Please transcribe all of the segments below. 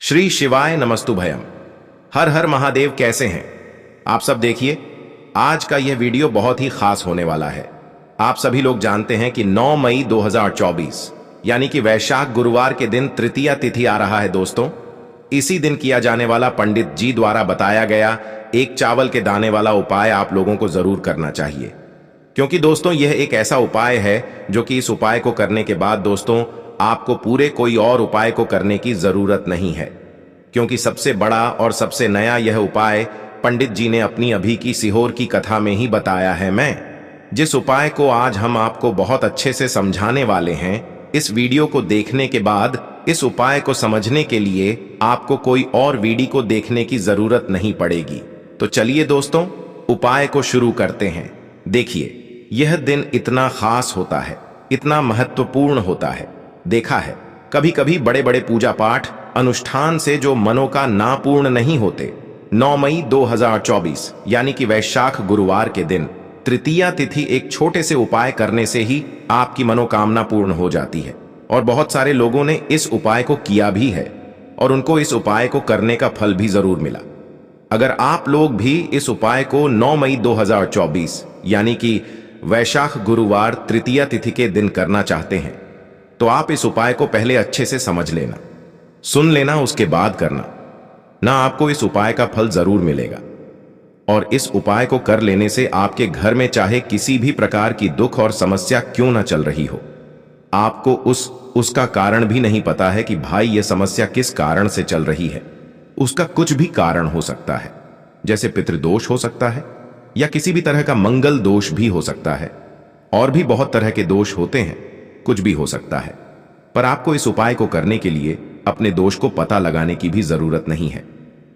श्री शिवाय नमस्तुभयम। हर हर महादेव। कैसे हैं आप सब? देखिए, आज का यह वीडियो बहुत ही खास होने वाला है। आप सभी लोग जानते हैं कि 9 मई 2024 यानी कि वैशाख गुरुवार के दिन तृतीया तिथि आ रहा है। दोस्तों, इसी दिन किया जाने वाला पंडित जी द्वारा बताया गया एक चावल के दाने वाला उपाय आप लोगों को जरूर करना चाहिए, क्योंकि दोस्तों यह एक ऐसा उपाय है जो कि इस उपाय को करने के बाद दोस्तों आपको पूरे कोई और उपाय को करने की जरूरत नहीं है, क्योंकि सबसे बड़ा और सबसे नया यह उपाय पंडित जी ने अपनी अभी की सीहोर की कथा में ही बताया है। मैं जिस उपाय को आज हम आपको बहुत अच्छे से समझाने वाले हैं, इस वीडियो को देखने के बाद इस उपाय को समझने के लिए आपको कोई और वीडियो को देखने की जरूरत नहीं पड़ेगी। तो चलिए दोस्तों, उपाय को शुरू करते हैं। देखिए, यह दिन इतना खास होता है, इतना महत्वपूर्ण होता है। देखा है कभी कभी बड़े बड़े पूजा पाठ अनुष्ठान से जो मनों का ना पूर्ण नहीं होते। 9 मई 2024 यानी कि वैशाख गुरुवार के दिन तृतीया तिथि एक छोटे से उपाय करने से ही आपकी मनोकामना पूर्ण हो जाती है। और बहुत सारे लोगों ने इस उपाय को किया भी है और उनको इस उपाय को करने का फल भी जरूर मिला। अगर आप लोग भी इस उपाय को 9 मई 2024 यानी कि वैशाख गुरुवार तृतीया तिथि के दिन करना चाहते हैं, तो आप इस उपाय को पहले अच्छे से समझ लेना, सुन लेना, उसके बाद करना ना। आपको इस उपाय का फल जरूर मिलेगा। और इस उपाय को कर लेने से आपके घर में चाहे किसी भी प्रकार की दुख और समस्या क्यों ना चल रही हो, आपको उसका कारण भी नहीं पता है कि भाई यह समस्या किस कारण से चल रही है। उसका कुछ भी कारण हो सकता है, जैसे पितृदोष हो सकता है या किसी भी तरह का मंगल दोष भी हो सकता है, और भी बहुत तरह के दोष होते हैं, कुछ भी हो सकता है। पर आपको इस उपाय को करने के लिए अपने दोष को पता लगाने की भी जरूरत नहीं है।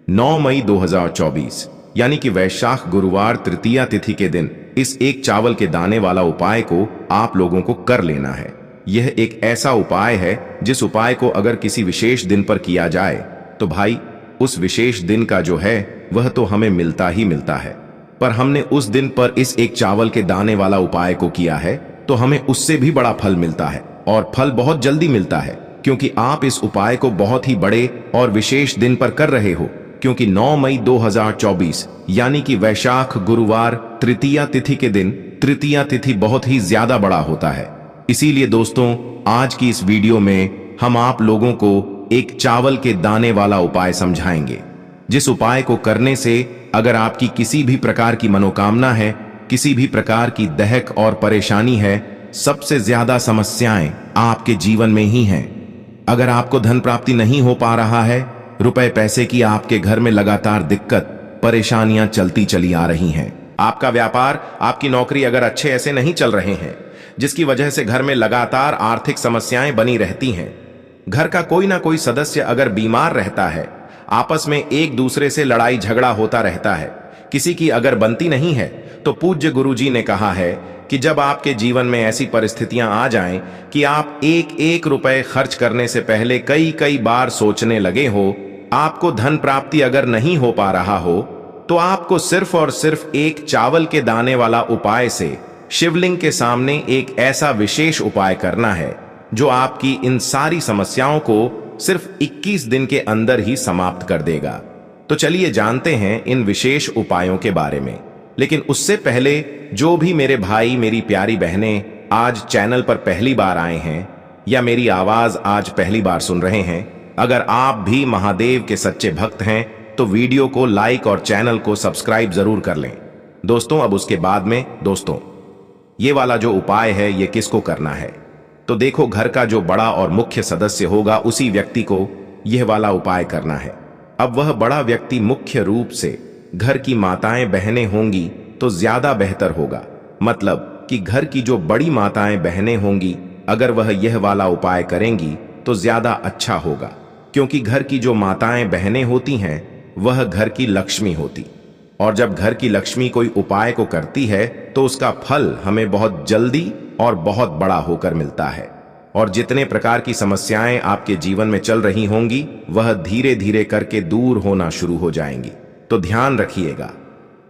9 मई 2024 यानी कि वैशाख गुरुवार तृतीया तिथि के दिन इस एक चावल के दाने वाला उपाय को आप लोगों को कर लेना है। यह एक ऐसा उपाय है जिस उपाय को अगर किसी विशेष दिन पर किया जाए तो भाई उस विशेष दिन का जो है वह तो हमें मिलता ही मिलता है। पर हमने उस दिन पर इस एक चावल के दाने वाला उपाय को किया है तो हमें उससे भी बड़ा फल मिलता है, और फल बहुत जल्दी मिलता है, क्योंकि आप इस उपाय को बहुत ही बड़े और विशेष दिन पर कर रहे हो। क्योंकि 9 मई 2024 यानी कि वैशाख गुरुवार तृतीया तिथि के दिन तृतीया तिथि बहुत ही ज्यादा बड़ा होता है। इसीलिए दोस्तों आज की इस वीडियो में हम आप लोगों को एक चावल के दाने वाला उपाय समझाएंगे, जिस उपाय को करने से अगर आपकी किसी भी प्रकार की मनोकामना है, किसी भी प्रकार की दहक और परेशानी है, सबसे ज्यादा समस्याएं आपके जीवन में ही हैं। अगर आपको धन प्राप्ति नहीं हो पा रहा है, रुपए पैसे की आपके घर में लगातार दिक्कत परेशानियां चलती चली आ रही हैं, आपका व्यापार आपकी नौकरी अगर अच्छे ऐसे नहीं चल रहे हैं, जिसकी वजह से घर में लगातार आर्थिक समस्याएं बनी रहती हैं, घर का कोई ना कोई सदस्य अगर बीमार रहता है, आपस में एक दूसरे से लड़ाई झगड़ा होता रहता है, किसी की अगर बनती नहीं है, तो पूज्य गुरुजी ने कहा है कि जब आपके जीवन में ऐसी परिस्थितियां आ जाएं कि आप एक एक रुपए खर्च करने से पहले कई कई बार सोचने लगे हो, आपको धन प्राप्ति अगर नहीं हो पा रहा हो, तो आपको सिर्फ और सिर्फ एक चावल के दाने वाला उपाय से शिवलिंग के सामने एक ऐसा विशेष उपाय करना है जो आपकी इन सारी समस्याओं को सिर्फ 21 दिन के अंदर ही समाप्त कर देगा। तो चलिए जानते हैं इन विशेष उपायों के बारे में। लेकिन उससे पहले जो भी मेरे भाई मेरी प्यारी बहनें आज चैनल पर पहली बार आए हैं या मेरी आवाज आज पहली बार सुन रहे हैं, अगर आप भी महादेव के सच्चे भक्त हैं तो वीडियो को लाइक और चैनल को सब्सक्राइब जरूर कर लें। दोस्तों अब उसके बाद में दोस्तों ये वाला जो उपाय है ये किसको करना है, तो देखो घर का जो बड़ा और मुख्य सदस्य होगा उसी व्यक्ति को यह वाला उपाय करना है। अब वह बड़ा व्यक्ति मुख्य रूप से घर की माताएं बहनें होंगी तो ज्यादा बेहतर होगा। मतलब कि घर की जो बड़ी माताएं बहनें होंगी, अगर वह यह वाला उपाय करेंगी तो ज्यादा अच्छा होगा, क्योंकि घर की जो माताएं बहनें होती हैं वह घर की लक्ष्मी होती, और जब घर की लक्ष्मी कोई उपाय को करती है तो उसका फल हमें बहुत जल्दी और बहुत बड़ा होकर मिलता है। और जितने प्रकार की समस्याएं आपके जीवन में चल रही होंगी वह धीरे धीरे करके दूर होना शुरू हो जाएंगी। तो ध्यान रखिएगा,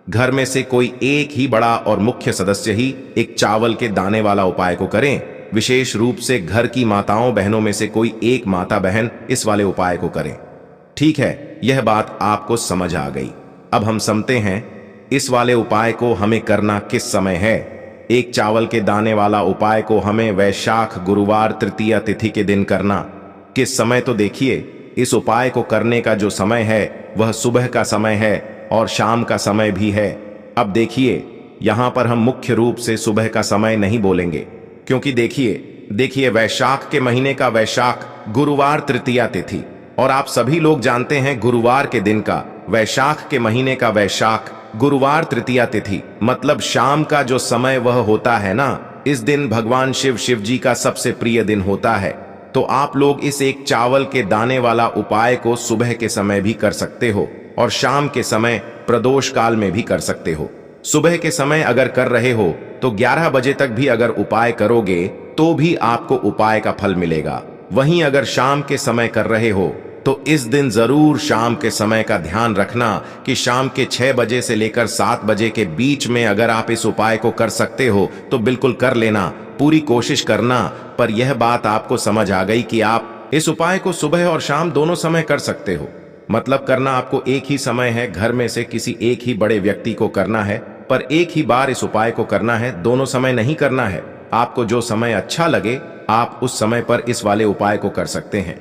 घर में से कोई एक ही बड़ा और मुख्य सदस्य ही एक चावल के दाने वाला उपाय को करें। विशेष रूप से घर की माताओं बहनों में से कोई एक माता बहन इस वाले उपाय को करें। ठीक है, यह बात आपको समझ आ गई। अब हम समझते हैं इस वाले उपाय को हमें करना किस समय है। एक चावल के दाने वाला उपाय को हमें वैशाख गुरुवार तृतीया तिथि के दिन करना। किस समय, तो देखिए, इस उपाय को करने का जो समय है वह सुबह का समय है और शाम का समय भी है। अब देखिए, यहां पर हम मुख्य रूप से सुबह का समय नहीं बोलेंगे, क्योंकि देखिए वैशाख के महीने का वैशाख गुरुवार तृतीया तिथि, और आप सभी लोग जानते हैं गुरुवार के दिन का, वैशाख के महीने का वैशाख गुरुवार तृतीया तिथि मतलब शाम का जो समय वह होता है ना, इस दिन भगवान शिव जी का सबसे प्रिय दिन होता है। तो आप लोग इस एक चावल के दाने वाला उपाय को सुबह के समय भी कर सकते हो और शाम के समय प्रदोष काल में भी कर सकते हो। सुबह के समय अगर कर रहे हो तो 11 बजे तक भी अगर उपाय करोगे तो भी आपको उपाय का फल मिलेगा। वहीं अगर शाम के समय कर रहे हो तो इस दिन जरूर शाम के समय का ध्यान रखना कि शाम के 6 बजे से लेकर 7 बजे के बीच में अगर आप इस उपाय को कर सकते हो तो बिल्कुल कर लेना, पूरी कोशिश करना। पर यह बात आपको समझ आ गई कि आप इस उपाय को सुबह और शाम दोनों समय कर सकते हो। मतलब करना आपको एक ही समय है, घर में से किसी एक ही बड़े व्यक्ति को करना है, पर एक ही बार इस उपाय को करना है, दोनों समय नहीं करना है। आपको जो समय अच्छा लगे आप उस समय पर इस वाले उपाय को कर सकते हैं।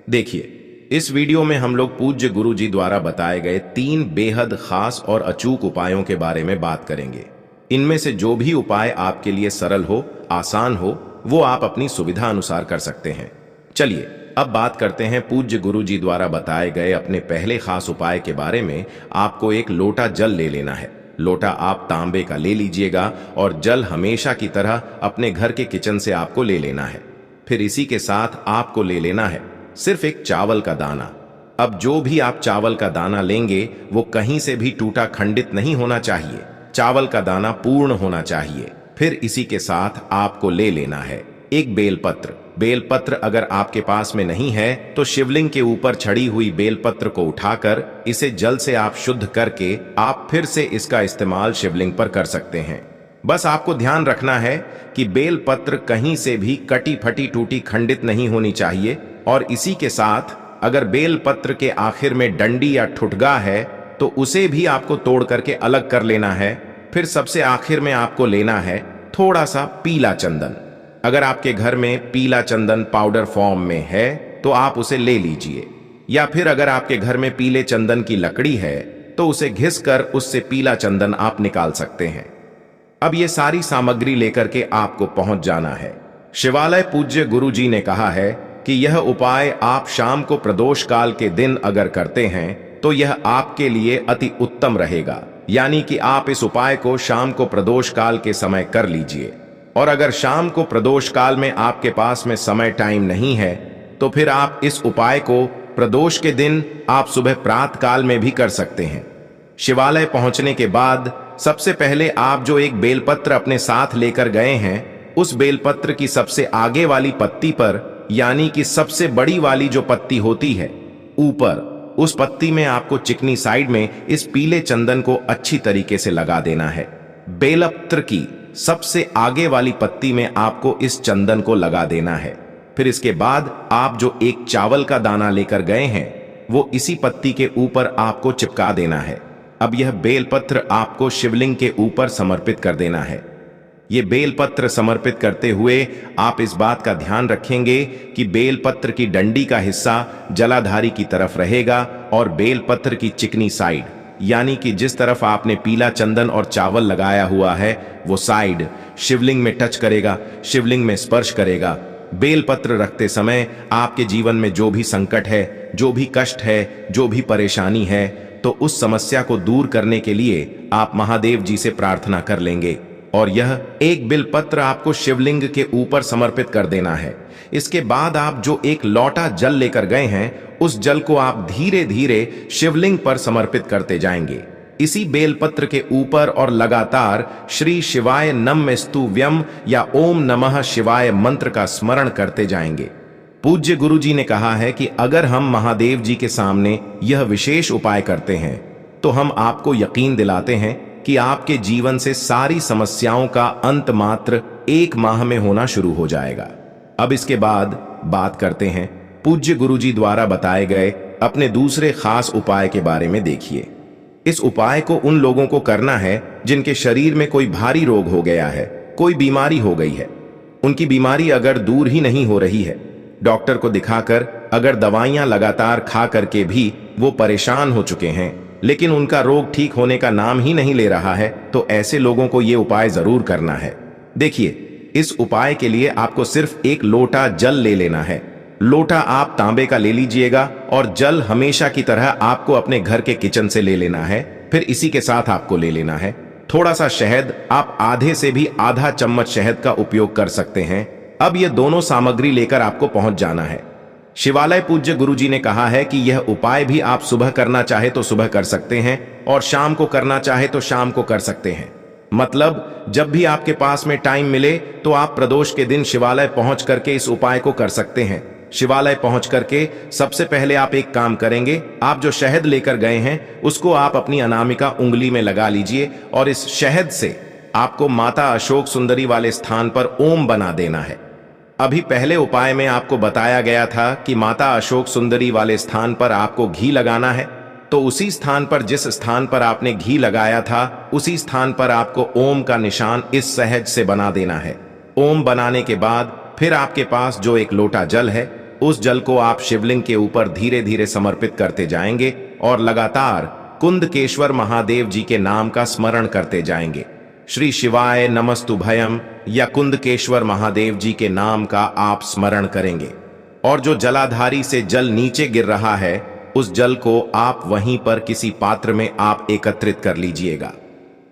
देखिए, इस वीडियो में हम लोग पूज्य गुरु जी द्वारा बताए गए 3 बेहद खास और अचूक उपायों के बारे में बात करेंगे। इनमें से जो भी उपाय आपके लिए सरल हो, आसान हो, वो आप अपनी सुविधा अनुसार कर सकते हैं। चलिए अब बात करते हैं पूज्य गुरु जी द्वारा बताए गए अपने पहले खास उपाय के बारे में। आपको एक लोटा जल ले लेना है। लोटा आप तांबे का ले लीजिएगा और जल हमेशा की तरह अपने घर के किचन से आपको ले लेना है। फिर इसी के साथ आपको ले लेना है सिर्फ एक चावल का दाना। अब जो भी आप चावल का दाना लेंगे वो कहीं से भी टूटा खंडित नहीं होना चाहिए, चावल का दाना पूर्ण होना चाहिए। फिर इसी के साथ आपको ले लेना है एक बेलपत्र। बेलपत्र अगर आपके पास में नहीं है तो शिवलिंग के ऊपर छड़ी हुई बेलपत्र को उठाकर इसे जल से आप शुद्ध करके आप फिर से इसका इस्तेमाल शिवलिंग पर कर सकते हैं। बस आपको ध्यान रखना है कि बेलपत्र कहीं से भी कटी फटी टूटी खंडित नहीं होनी चाहिए। और इसी के साथ अगर बेलपत्र के आखिर में डंडी या ठुटगा है तो उसे भी आपको तोड़ करके अलग कर लेना है। फिर सबसे आखिर में आपको लेना है थोड़ा सा पीला चंदन। अगर आपके घर में पीला चंदन पाउडर फॉर्म में है तो आप उसे ले लीजिए, या फिर अगर आपके घर में पीले चंदन की लकड़ी है तो उसे घिस कर उससे पीला चंदन आप निकाल सकते हैं। अब ये सारी सामग्री लेकर के आपको पहुंच जाना है शिवालय। पूज्य गुरु जी ने कहा है कि यह उपाय आप शाम को प्रदोष काल के दिन अगर करते हैं तो यह आपके लिए अति उत्तम रहेगा। यानी कि आप इस उपाय को शाम को प्रदोष काल के समय कर लीजिए। और अगर शाम को प्रदोष काल में आपके पास में समय टाइम नहीं है तो फिर आप इस उपाय को प्रदोष के दिन आप सुबह प्रातः काल में भी कर सकते हैं। शिवालय पहुंचने के बाद सबसे पहले आप जो एक बेलपत्र अपने साथ लेकर गए हैं उस बेलपत्र की सबसे आगे वाली पत्ती पर, यानी कि सबसे बड़ी वाली जो पत्ती होती है ऊपर, उस पत्ती में आपको चिकनी साइड में इस पीले चंदन को अच्छी तरीके से लगा देना है। बेलपत्र की सबसे आगे वाली पत्ती में आपको इस चंदन को लगा देना है। फिर इसके बाद आप जो एक चावल का दाना लेकर गए हैं वो इसी पत्ती के ऊपर आपको चिपका देना है। अब यह बेलपत्र आपको शिवलिंग के ऊपर समर्पित कर देना है। ये बेलपत्र समर्पित करते हुए आप इस बात का ध्यान रखेंगे कि बेलपत्र की डंडी का हिस्सा जलाधारी की तरफ रहेगा और बेलपत्र की चिकनी साइड, यानी कि जिस तरफ आपने पीला चंदन और चावल लगाया हुआ है वो साइड शिवलिंग में टच करेगा, शिवलिंग में स्पर्श करेगा। बेलपत्र रखते समय आपके जीवन में जो भी संकट है, जो भी कष्ट है, जो भी परेशानी है, तो उस समस्या को दूर करने के लिए आप महादेव जी से प्रार्थना कर लेंगे। और यह एक बेलपत्र आपको शिवलिंग के ऊपर समर्पित कर देना है। इसके बाद आप जो एक लोटा जल लेकर गए हैं उस जल को आप धीरे धीरे शिवलिंग पर समर्पित करते जाएंगे इसी बेलपत्र के ऊपर, और लगातार श्री शिवाय नमस्तुभ्यम या ओम नमः शिवाय मंत्र का स्मरण करते जाएंगे। पूज्य गुरु जी ने कहा है कि अगर हम महादेव जी के सामने यह विशेष उपाय करते हैं तो हम आपको यकीन दिलाते हैं कि आपके जीवन से सारी समस्याओं का अंत मात्र 1 माह में होना शुरू हो जाएगा। अब इसके बाद बात करते हैं पूज्य गुरु जी द्वारा बताए गए अपने दूसरे खास उपाय के बारे में देखिए। इस उपाय को उन लोगों को करना है जिनके शरीर में कोई भारी रोग हो गया है, कोई बीमारी हो गई है। उनकी बीमारी अगर दूर ही नहीं हो रही है, डॉक्टर को दिखाकर अगर दवाइयां लगातार खा करके भी वो परेशान हो चुके हैं, लेकिन उनका रोग ठीक होने का नाम ही नहीं ले रहा है, तो ऐसे लोगों को ये उपाय जरूर करना है। देखिए, इस उपाय के लिए आपको सिर्फ एक लोटा जल ले लेना है। लोटा आप तांबे का ले लीजिएगा और जल हमेशा की तरह आपको अपने घर के किचन से ले लेना है। फिर इसी के साथ आपको ले लेना है थोड़ा सा शहद। आप आधे से भी आधा चम्मच शहद का उपयोग कर सकते हैं। अब ये दोनों सामग्री लेकर आपको पहुंच जाना है शिवालय। पूज्य गुरुजी ने कहा है कि यह उपाय भी आप सुबह करना चाहे तो सुबह कर सकते हैं और शाम को करना चाहे तो शाम को कर सकते हैं। मतलब जब भी आपके पास में टाइम मिले तो आप प्रदोष के दिन शिवालय पहुंच करके इस उपाय को कर सकते हैं। शिवालय पहुंच करके सबसे पहले आप एक काम करेंगे, आप जो शहद लेकर गए हैं उसको आप अपनी अनामिका उंगली में लगा लीजिए और इस शहद से आपको माता अशोक सुंदरी वाले स्थान पर ओम बना देना है। अभी पहले उपाय में आपको बताया गया था कि माता अशोक सुंदरी वाले स्थान पर आपको घी लगाना है, तो उसी स्थान पर जिस स्थान पर आपने घी लगाया था उसी स्थान पर आपको ओम का निशान इस सहज से बना देना है। ओम बनाने के बाद फिर आपके पास जो एक लोटा जल है, उस जल को आप शिवलिंग के ऊपर धीरे धीरे समर्पित करते जाएंगे और लगातार कुंदकेश्वर महादेव जी के नाम का स्मरण करते जाएंगे। श्री शिवाय नमस्तुभयम या कुंदकेश्वर महादेव जी के नाम का आप स्मरण करेंगे और जो जलाधारी से जल नीचे गिर रहा है उस जल को आप वहीं पर किसी पात्र में आप एकत्रित कर लीजिएगा।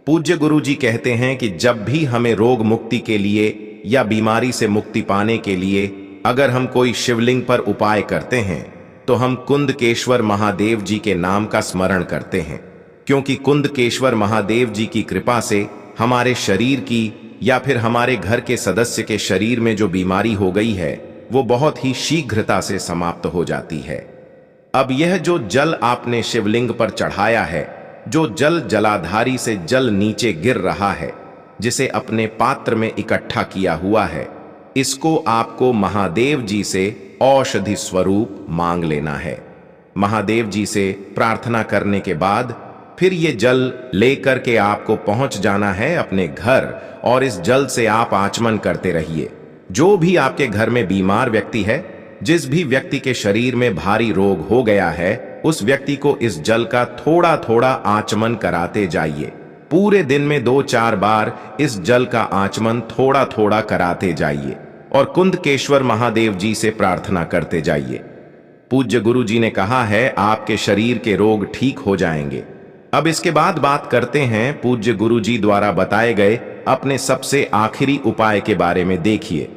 पूज्य गुरुजी कहते हैं कि जब भी हमें रोग मुक्ति के लिए या बीमारी से मुक्ति पाने के लिए अगर हम कोई शिवलिंग पर उपाय करते हैं तो हम कुंदकेश्वर महादेव जी के नाम का स्मरण करते हैं, क्योंकि कुंदकेश्वर महादेव जी की कृपा से हमारे शरीर की या फिर हमारे घर के सदस्य के शरीर में जो बीमारी हो गई है वो बहुत ही शीघ्रता से समाप्त हो जाती है। अब यह जो जल आपने शिवलिंग पर चढ़ाया है, जो जल जलाधारी से जल नीचे गिर रहा है, जिसे अपने पात्र में इकट्ठा किया हुआ है, इसको आपको महादेव जी से औषधि स्वरूप मांग लेना है। महादेव जी से प्रार्थना करने के बाद फिर ये जल लेकर के आपको पहुंच जाना है अपने घर और इस जल से आप आचमन करते रहिए। जो भी आपके घर में बीमार व्यक्ति है, जिस भी व्यक्ति के शरीर में भारी रोग हो गया है, उस व्यक्ति को इस जल का थोड़ा थोड़ा आचमन कराते जाइए। पूरे दिन में 2-4 बार इस जल का आचमन थोड़ा थोड़ा कराते जाइए और कुंदकेश्वर महादेव जी से प्रार्थना करते जाइए। पूज्य गुरु जी ने कहा है आपके शरीर के रोग ठीक हो जाएंगे। अब इसके बाद बात करते हैं पूज्य गुरु जी द्वारा बताए गए अपने सबसे आखिरी उपाय के बारे में। देखिए,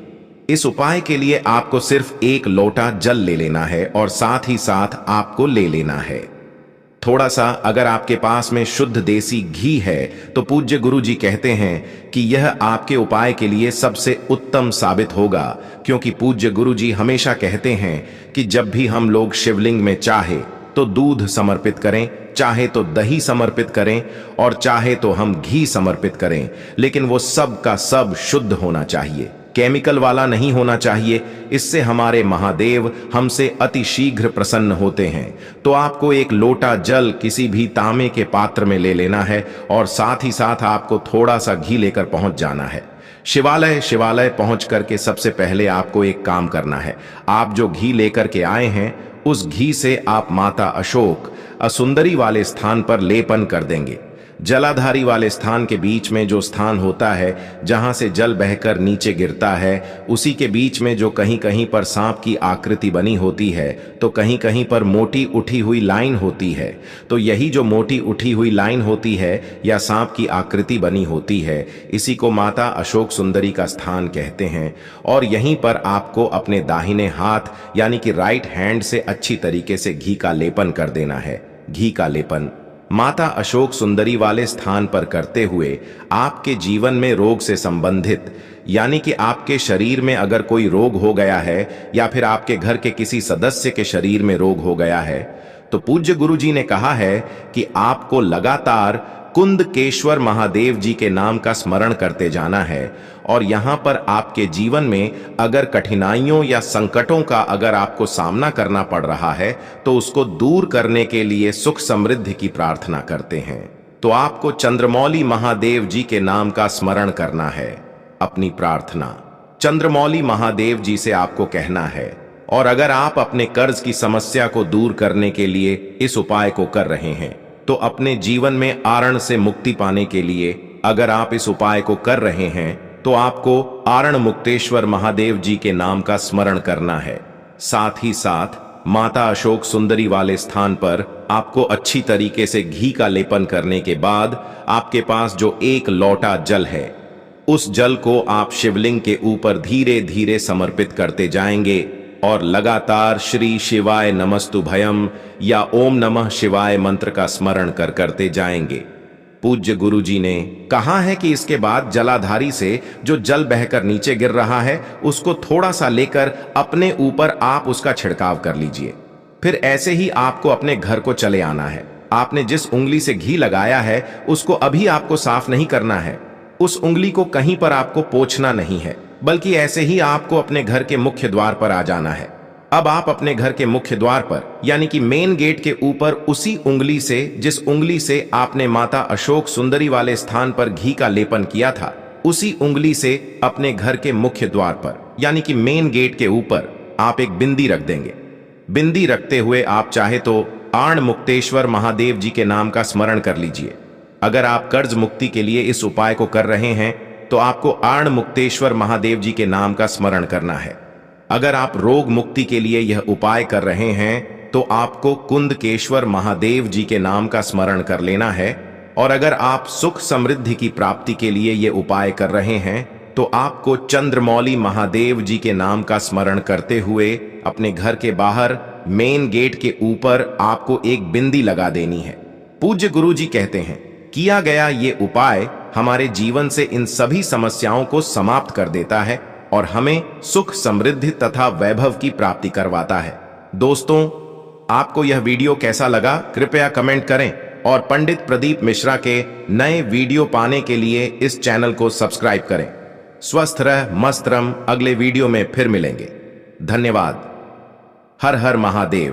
इस उपाय के लिए आपको सिर्फ एक लोटा जल ले लेना है और साथ ही साथ आपको ले लेना है थोड़ा सा, अगर आपके पास में शुद्ध देसी घी है तो पूज्य गुरु जी कहते हैं कि यह आपके उपाय के लिए सबसे उत्तम साबित होगा, क्योंकि पूज्य गुरु जी हमेशा कहते हैं कि जब भी हम लोग शिवलिंग में चाहे तो दूध समर्पित करें, चाहे तो दही समर्पित करें और चाहे तो हम घी समर्पित करें, लेकिन वो सब का सब शुद्ध होना चाहिए, केमिकल वाला नहीं होना चाहिए। इससे हमारे महादेव हमसे अति शीघ्र प्रसन्न होते हैं। तो आपको एक लोटा जल किसी भी तांबे के पात्र में ले लेना है और साथ ही साथ आपको थोड़ा सा घी लेकर पहुंच जाना है शिवालय पहुंच करके सबसे पहले आपको एक काम करना है। आप जो घी लेकर के आए हैं उस घी से आप माता अशोक सुंदरी वाले स्थान पर लेपन कर देंगे। जलाधारी वाले स्थान के बीच में जो स्थान होता है जहां से जल बहकर नीचे गिरता है, उसी के बीच में जो कहीं कहीं पर सांप की आकृति बनी होती है तो कहीं कहीं पर मोटी उठी हुई लाइन होती है। तो यही जो मोटी उठी हुई लाइन होती है या सांप की आकृति बनी होती है, इसी को माता अशोक सुंदरी का स्थान कहते हैं। और यहीं पर आपको अपने दाहिने हाथ यानी कि राइट हैंड से अच्छी तरीके से घी का लेपन कर देना है। घी का लेपन माता अशोक सुंदरी वाले स्थान पर करते हुए आपके जीवन में रोग से संबंधित यानी कि आपके शरीर में अगर कोई रोग हो गया है या फिर आपके घर के किसी सदस्य के शरीर में रोग हो गया है, तो पूज्य गुरु जी ने कहा है कि आपको लगातार कुंदकेश्वर महादेव जी के नाम का स्मरण करते जाना है। और यहां पर आपके जीवन में अगर कठिनाइयों या संकटों का अगर आपको सामना करना पड़ रहा है तो उसको दूर करने के लिए सुख समृद्धि की प्रार्थना करते हैं, तो आपको चंद्रमौली महादेव जी के नाम का स्मरण करना है। अपनी प्रार्थना चंद्रमौली महादेव जी से आपको कहना है। और अगर आप अपने कर्ज की समस्या को दूर करने के लिए इस उपाय को कर रहे हैं तो अपने जीवन में आरण से मुक्ति पाने के लिए अगर आप इस उपाय को कर रहे हैं तो आपको आरण मुक्तेश्वर महादेव जी के नाम का स्मरण करना है। साथ ही साथ माता अशोक सुंदरी वाले स्थान पर आपको अच्छी तरीके से घी का लेपन करने के बाद आपके पास जो एक लोटा जल है उस जल को आप शिवलिंग के ऊपर धीरे धीरे समर्पित करते जाएंगे और लगातार श्री शिवाय नमस्तुभयम या ओम नमः शिवाय मंत्र का स्मरण करते जाएंगे। पूज्य गुरु जी ने कहा है कि इसके बाद जलाधारी से जो जल बहकर नीचे गिर रहा है उसको थोड़ा सा लेकर अपने ऊपर आप उसका छिड़काव कर लीजिए। फिर ऐसे ही आपको अपने घर को चले आना है। आपने जिस उंगली से घी लगाया है उसको अभी आपको साफ नहीं करना है। उस उंगली को कहीं पर आपको पोंछना नहीं है, बल्कि ऐसे ही आपको अपने घर के मुख्य द्वार पर आ जाना है। अब आप अपने घर के मुख्य द्वार पर यानी कि मेन गेट के ऊपर उसी उंगली से जिस उंगली से आपने माता अशोक सुंदरी वाले स्थान पर घी का लेपन किया था उसी उंगली से अपने घर के मुख्य द्वार पर यानी कि मेन गेट के ऊपर आप एक बिंदी रख देंगे। बिंदी रखते हुए आप चाहे तो आण मुक्तेश्वर महादेव जी के नाम का स्मरण कर लीजिए। अगर आप कर्ज मुक्ति के लिए इस उपाय को कर रहे हैं तो आपको आण मुक्तेश्वर महादेव जी के नाम का स्मरण करना है। अगर आप रोग मुक्ति के लिए यह उपाय कर रहे हैं तो आपको कुंदकेश्वर महादेव जी के नाम का स्मरण कर लेना है। और अगर आप सुख समृद्धि की प्राप्ति के लिए यह उपाय कर रहे हैं तो आपको चंद्रमौली महादेव जी के नाम का स्मरण करते हुए अपने घर के बाहर मेन गेट के ऊपर आपको एक बिंदी लगा देनी है। पूज्य गुरु जी कहते हैं किया गया ये उपाय हमारे जीवन से इन सभी समस्याओं को समाप्त कर देता है और हमें सुख समृद्धि तथा वैभव की प्राप्ति करवाता है। दोस्तों, आपको यह वीडियो कैसा लगा कृपया कमेंट करें और पंडित प्रदीप मिश्रा के नए वीडियो पाने के लिए इस चैनल को सब्सक्राइब करें। स्वस्थ रह मस्त रह, अगले वीडियो में फिर मिलेंगे। धन्यवाद। हर हर महादेव।